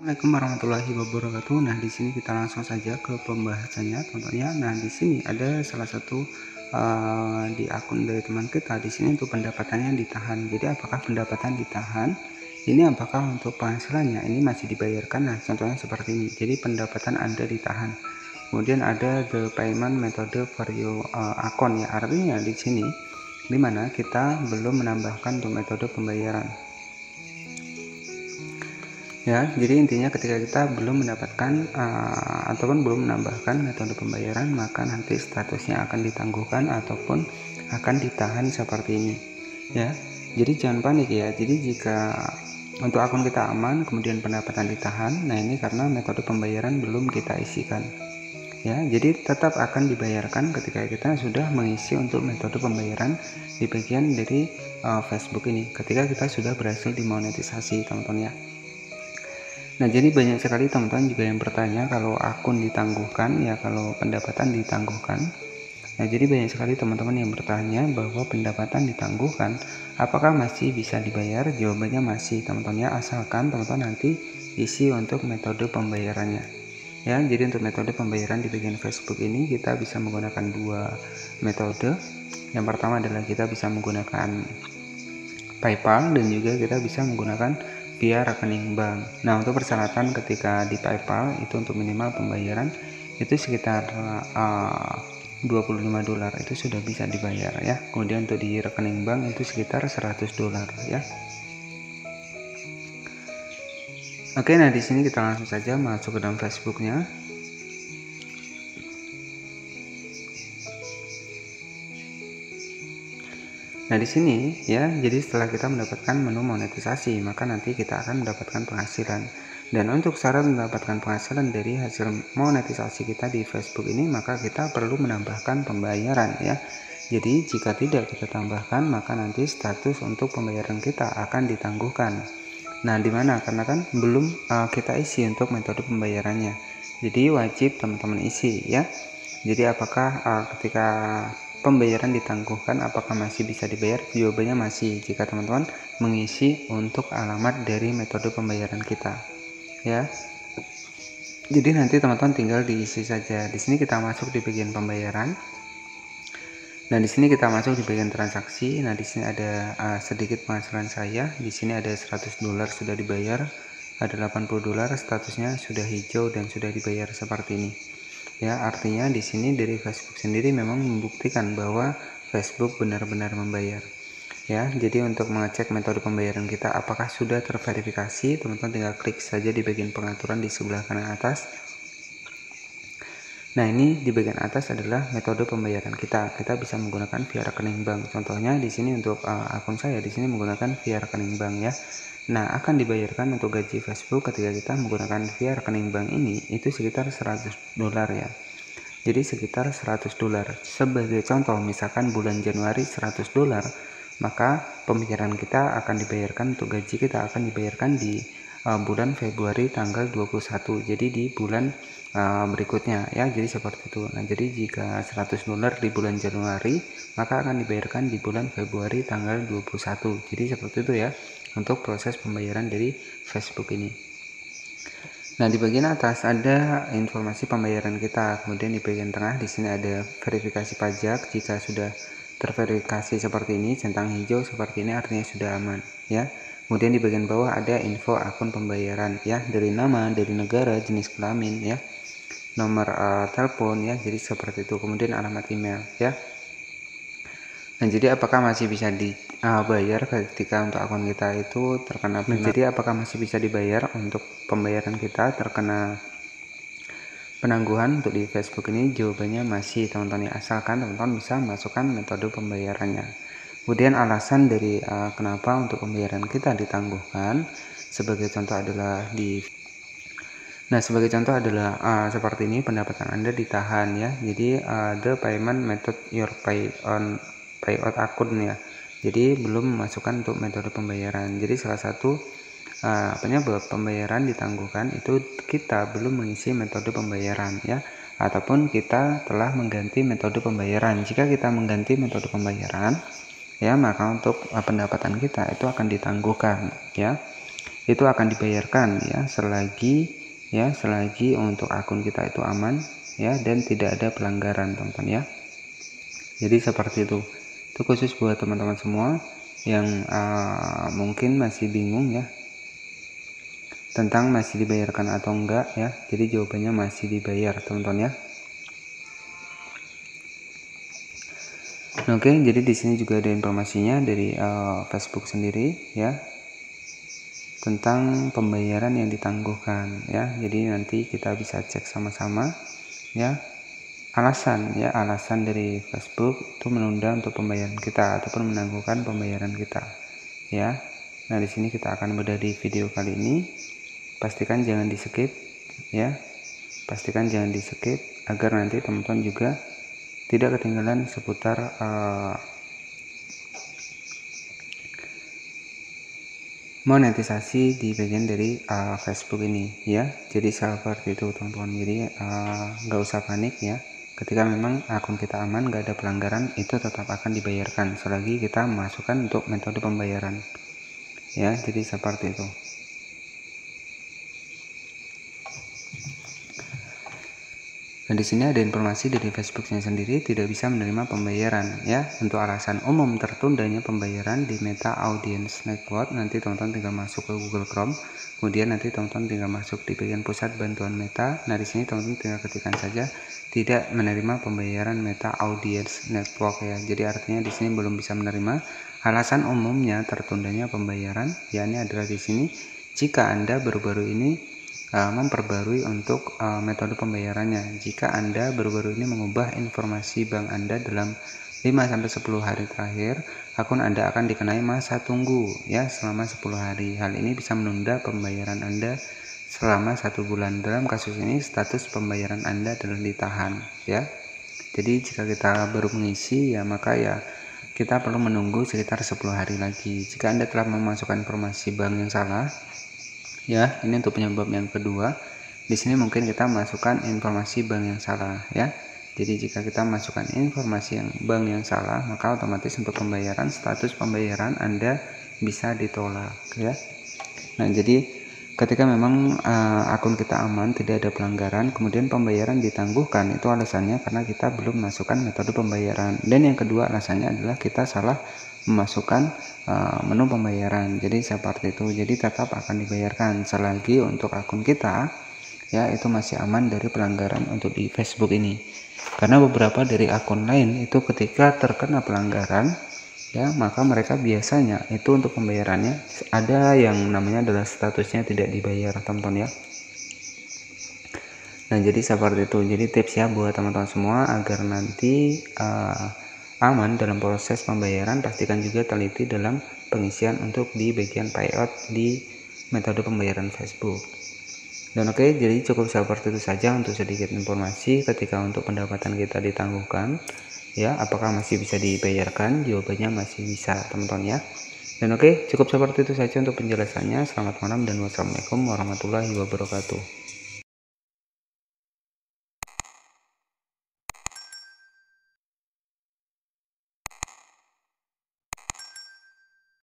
Assalamualaikum warahmatullahi wabarakatuh. Nah, di sini kita langsung saja ke pembahasannya, contohnya. Nah, di sini ada salah satu di akun dari teman kita. Di sini untuk pendapatannya ditahan. Jadi, apakah pendapatan ditahan? Ini apakah untuk penghasilannya ini masih dibayarkan? Nah, contohnya seperti ini. Jadi, pendapatan Anda ditahan. Kemudian ada the payment method for your account ya. Artinya di sini dimana kita belum menambahkan untuk metode pembayaran. Ya, jadi intinya ketika kita belum mendapatkan ataupun belum menambahkan metode pembayaran, maka nanti statusnya akan ditangguhkan ataupun akan ditahan seperti ini. Ya, jadi jangan panik ya. Jadi jika untuk akun kita aman, kemudian pendapatan ditahan, nah ini karena metode pembayaran belum kita isikan. Ya, jadi tetap akan dibayarkan ketika kita sudah mengisi untuk metode pembayaran di bagian dari Facebook ini. Ketika kita sudah berhasil dimonetisasi, teman-teman ya. Nah, jadi banyak sekali teman-teman juga yang bertanya kalau akun ditangguhkan ya, kalau pendapatan ditangguhkan. Nah, jadi banyak sekali teman-teman yang bertanya bahwa pendapatan ditangguhkan, apakah masih bisa dibayar? Jawabannya masih, teman-teman ya, asalkan teman-teman nanti isi untuk metode pembayarannya. Ya, jadi untuk metode pembayaran di bagian Facebook ini kita bisa menggunakan dua metode. Yang pertama adalah kita bisa menggunakan PayPal dan juga kita bisa menggunakan via rekening bank. Nah, untuk persyaratan ketika di PayPal itu untuk minimal pembayaran itu sekitar $25 itu sudah bisa dibayar ya. Kemudian untuk di rekening bank itu sekitar $100 ya. Oke, nah di sini kita langsung saja masuk ke dalam Facebooknya. Nah, di sini ya, jadi setelah kita mendapatkan menu monetisasi, maka nanti kita akan mendapatkan penghasilan. Dan untuk syarat mendapatkan penghasilan dari hasil monetisasi kita di Facebook ini, maka kita perlu menambahkan pembayaran ya. Jadi jika tidak kita tambahkan, maka nanti status untuk pembayaran kita akan ditangguhkan. Nah, dimana karena kan belum kita isi untuk metode pembayarannya. Jadi wajib teman-teman isi ya. Jadi apakah ketika pembayaran ditangguhkan apakah masih bisa dibayar? Jawabannya masih jika teman-teman mengisi untuk alamat dari metode pembayaran kita ya. Jadi nanti teman-teman tinggal diisi saja. Di sini kita masuk di bagian pembayaran. Nah, di sini kita masuk di bagian transaksi. Nah, di sini ada sedikit penghasilan saya. Di sini ada $100 sudah dibayar, ada $80 statusnya sudah hijau dan sudah dibayar seperti ini. Ya, artinya di sini dari Facebook sendiri memang membuktikan bahwa Facebook benar-benar membayar. Ya, jadi untuk mengecek metode pembayaran kita apakah sudah terverifikasi, teman-teman tinggal klik saja di bagian pengaturan di sebelah kanan atas. Nah, ini di bagian atas adalah metode pembayaran kita. Kita bisa menggunakan via rekening bank. Contohnya di sini untuk akun saya di sini menggunakan via rekening bank ya. Nah, akan dibayarkan untuk gaji Facebook ketika kita menggunakan via rekening bank ini itu sekitar $100 ya. Jadi sekitar $100. Sebagai contoh, misalkan bulan Januari $100, maka pembayaran kita akan dibayarkan untuk gaji kita akan dibayarkan di bulan Februari tanggal 21. Jadi di bulan berikutnya ya. Jadi seperti itu. Nah, jadi jika $100 di bulan Januari, maka akan dibayarkan di bulan Februari tanggal 21. Jadi seperti itu ya untuk proses pembayaran dari Facebook ini. Nah, di bagian atas ada informasi pembayaran kita. Kemudian di bagian tengah di sini ada verifikasi pajak. Jika sudah terverifikasi seperti ini, centang hijau seperti ini artinya sudah aman ya. Kemudian di bagian bawah ada info akun pembayaran ya, dari nama, dari negara, jenis kelamin ya, nomor telepon ya. Jadi seperti itu. Kemudian alamat email ya. Nah, jadi apakah masih bisa dibayar ketika untuk akun kita itu terkena jadi apakah masih bisa dibayar untuk pembayaran kita terkena penangguhan untuk di Facebook ini? Jawabannya masih, teman-teman ya, asalkan teman-teman bisa masukkan metode pembayarannya. Kemudian alasan dari kenapa untuk pembayaran kita ditangguhkan sebagai contoh adalah seperti ini, pendapatan Anda ditahan ya. Jadi the payment method your payout akun ya. Jadi belum memasukkan untuk metode pembayaran. Jadi salah satu penyebab pembayaran ditangguhkan itu kita belum mengisi metode pembayaran ya, ataupun kita telah mengganti metode pembayaran. Jika kita mengganti metode pembayaran ya, maka untuk pendapatan kita itu akan ditangguhkan ya. itu akan dibayarkan ya selagi untuk akun kita itu aman ya dan tidak ada pelanggaran teman-teman ya. Jadi seperti itu khusus buat teman-teman semua yang mungkin masih bingung ya tentang masih dibayarkan atau enggak ya. Jadi jawabannya masih dibayar teman-teman ya. Oke, jadi di sini juga ada informasinya dari Facebook sendiri ya tentang pembayaran yang ditangguhkan ya. Jadi nanti kita bisa cek sama-sama ya alasan dari Facebook itu menunda untuk pembayaran kita ataupun menangguhkan pembayaran kita ya. Nah, di sini kita akan bedah di video kali ini. Pastikan jangan di skip ya. Pastikan jangan di skip agar nanti teman-teman juga tidak ketinggalan seputar monetisasi di bagian dari Facebook ini ya. Jadi seperti itu teman-teman. Jadi nggak usah panik ya. Ketika memang akun kita aman, nggak ada pelanggaran, itu tetap akan dibayarkan selagi kita memasukkan untuk metode pembayaran ya. Jadi seperti itu. Nah, di sini ada informasi dari Facebooknya sendiri tidak bisa menerima pembayaran ya. Untuk alasan umum tertundanya pembayaran di Meta Audience Network, nanti teman-teman tinggal masuk ke Google Chrome, kemudian nanti teman-teman tinggal masuk di bagian pusat bantuan Meta. Nah, di sini teman-teman tinggal ketikkan saja tidak menerima pembayaran Meta Audience Network ya. Jadi artinya di sini belum bisa menerima. Alasan umumnya tertundanya pembayaran yakni adalah di sini jika Anda baru-baru ini memperbarui untuk metode pembayarannya. Jika Anda baru-baru ini mengubah informasi bank Anda dalam 5-10 hari terakhir, akun Anda akan dikenai masa tunggu ya selama 10 hari. Hal ini bisa menunda pembayaran Anda selama 1 bulan. Dalam kasus ini status pembayaran Anda adalah ditahan ya. Jadi jika kita baru mengisi ya maka ya kita perlu menunggu sekitar 10 hari lagi. Jika Anda telah memasukkan informasi bank yang salah ya, ini untuk penyebab yang kedua. Di sini mungkin kita masukkan informasi bank yang salah ya. Jadi jika kita masukkan informasi bank yang salah, maka otomatis untuk pembayaran, status pembayaran Anda bisa ditolak ya. Nah, jadi ketika memang akun kita aman, tidak ada pelanggaran, kemudian pembayaran ditangguhkan, itu alasannya karena kita belum masukkan metode pembayaran. Dan yang kedua alasannya adalah kita salah memasukkan menu pembayaran. Jadi seperti itu. Jadi tetap akan dibayarkan selagi untuk akun kita ya itu masih aman dari pelanggaran untuk di Facebook ini. Karena beberapa dari akun lain itu ketika terkena pelanggaran ya maka mereka biasanya itu untuk pembayarannya ada yang namanya adalah statusnya tidak dibayar teman-teman ya. Nah, jadi seperti itu. Jadi tips ya buat teman-teman semua agar nanti aman dalam proses pembayaran, pastikan juga teliti dalam pengisian untuk di bagian payout di metode pembayaran Facebook. Dan oke, jadi cukup seperti itu saja untuk sedikit informasi ketika untuk pendapatan kita ditangguhkan ya, apakah masih bisa dibayarkan? Jawabannya masih bisa teman-teman ya. Dan oke, cukup seperti itu saja untuk penjelasannya. Selamat malam dan wassalamualaikum warahmatullahi wabarakatuh.